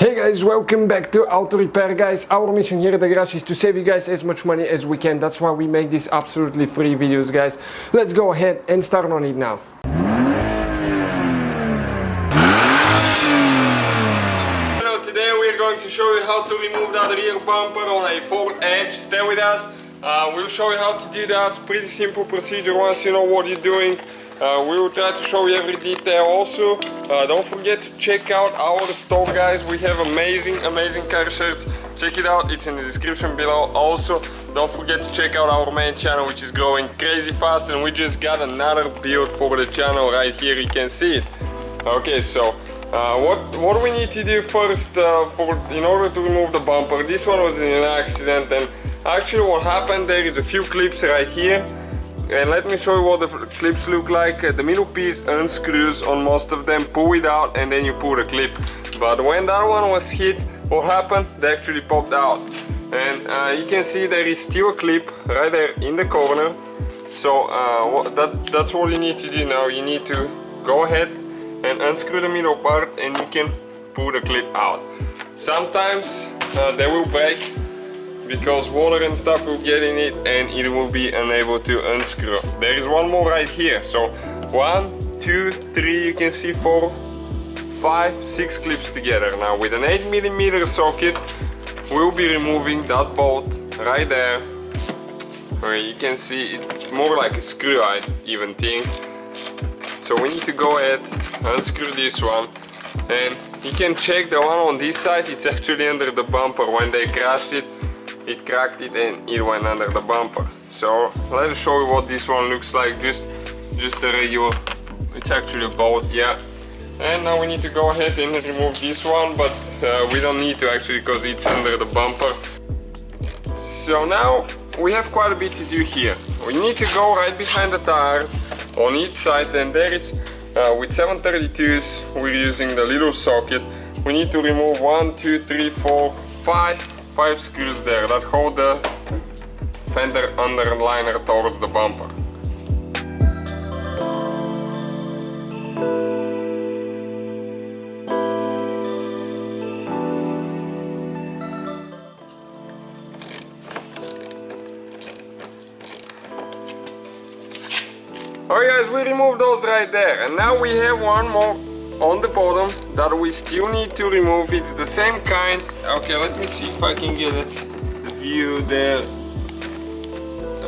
Hey guys, welcome back to Auto Repair, guys. Our mission here at the garage is to save you guys as much money as we can. That's why we make these absolutely free videos, guys. Let's go ahead and start on it now. Today we're going to show you how to remove that rear bumper on a Ford Edge. Stay with us. We'll show you how to do that. Pretty simple procedure once you know what you're doing. We will try to show you every detail also. Don't forget to check out our store, guys. We have amazing car shirts. Check it out, it's in the description below. Also, don't forget to check out our main channel, which is growing crazy fast, and we just got another build for the channel right here. You can see it. Okay, so what we need to do first in order to remove the bumper. This one was in an accident, and actually what happened, there is a few clips right here. And let me show you what the clips look like. The middle piece unscrews on most of them, pull it out, and then you pull the clip. But when that one was hit, what happened? They actually popped out. And you can see there is still a clip right there in the corner. So that's what you need to do now. You need to go ahead and unscrew the middle part, and you can pull the clip out. Sometimes they will break, because water and stuff will get in it and it will be unable to unscrew. There is one more right here. So 1, 2, 3, you can see 4, 5, 6 clips together. Now with an 8mm socket, we'll be removing that bolt right there. Where you can see it's more like a screw, I even think. So we need to go ahead, unscrew this one, and you can check the one on this side. It's actually under the bumper. When they crashed it, it cracked it and it went under the bumper. So let us show you what this one looks like. Just a regular, it's actually a bolt, yeah. And now we need to go ahead and remove this one, but we don't need to actually, because it's under the bumper. So now we have quite a bit to do here. We need to go right behind the tires on each side, and there is with 732s we're using the little socket. We need to remove 1, 2, 3, 4, 5 screws there that hold the fender underliner towards the bumper. Alright guys, we removed those right there, and now we have one more on the bottom that we still need to remove. It's the same kind. Okay, let me see if I can get the view there.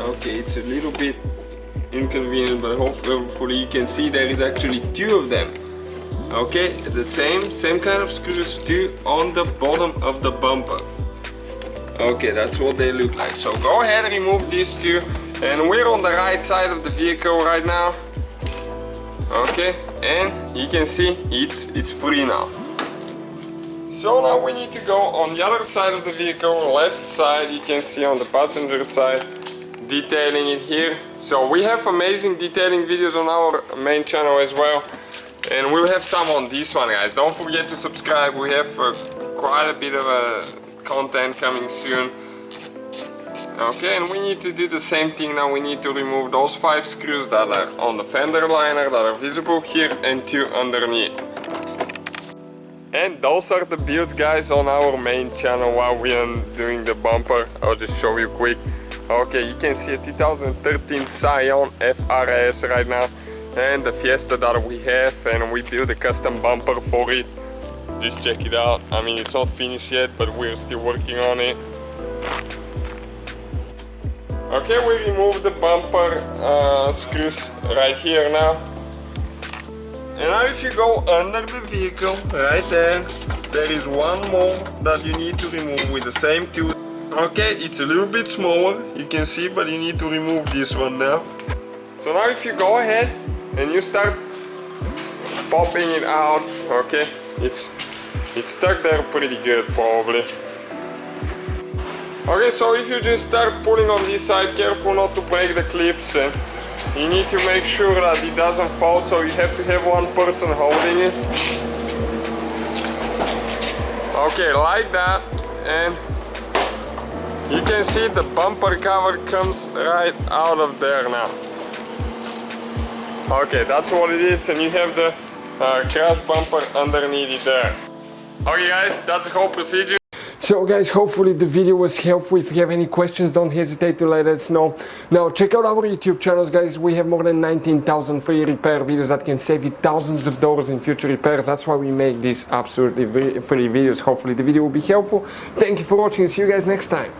Okay, it's a little bit inconvenient, but hopefully you can see there is actually 2 of them. Okay, the same kind of screws, 2 on the bottom of the bumper. Okay, that's what they look like. So go ahead and remove these 2, and we're on the right side of the vehicle right now. Okay, and you can see it's free now. So now we need to go on the other side of the vehicle, left side. You can see on the passenger side, detailing it here. So we have amazing detailing videos on our main channel as well, and we'll have some on this one, guys. Don't forget to subscribe. We have quite a bit of content coming soon. Okay, and we need to do the same thing now. We need to remove those 5 screws that are on the fender liner that are visible here, and 2 underneath. And those are the builds, guys, on our main channel while we are doing the bumper. I'll just show you quick. Okay, you can see a 2013 Scion FRS right now, and the Fiesta that we have, and we built a custom bumper for it. Just check it out. I mean, it's not finished yet, but we're still working on it. Okay, we remove the bumper screws right here now. And now if you go under the vehicle, right there, there is one more that you need to remove with the same tool. Okay, it's a little bit smaller, you can see, but you need to remove this one now. So now if you go ahead and you start popping it out, okay, it's stuck there pretty good probably. Okay, so if you just start pulling on this side, careful not to break the clips, and you need to make sure that it doesn't fall, so you have to have one person holding it. Okay, like that, and you can see the bumper cover comes right out of there now. Okay, that's what it is, and you have the crash bumper underneath it there. Okay guys, that's the whole procedure. So guys, hopefully the video was helpful. If you have any questions, don't hesitate to let us know. Now check out our YouTube channels, guys. We have more than 19,000 free repair videos that can save you thousands of dollars in future repairs. That's why we make these absolutely free videos. Hopefully the video will be helpful. Thank you for watching. See you guys next time.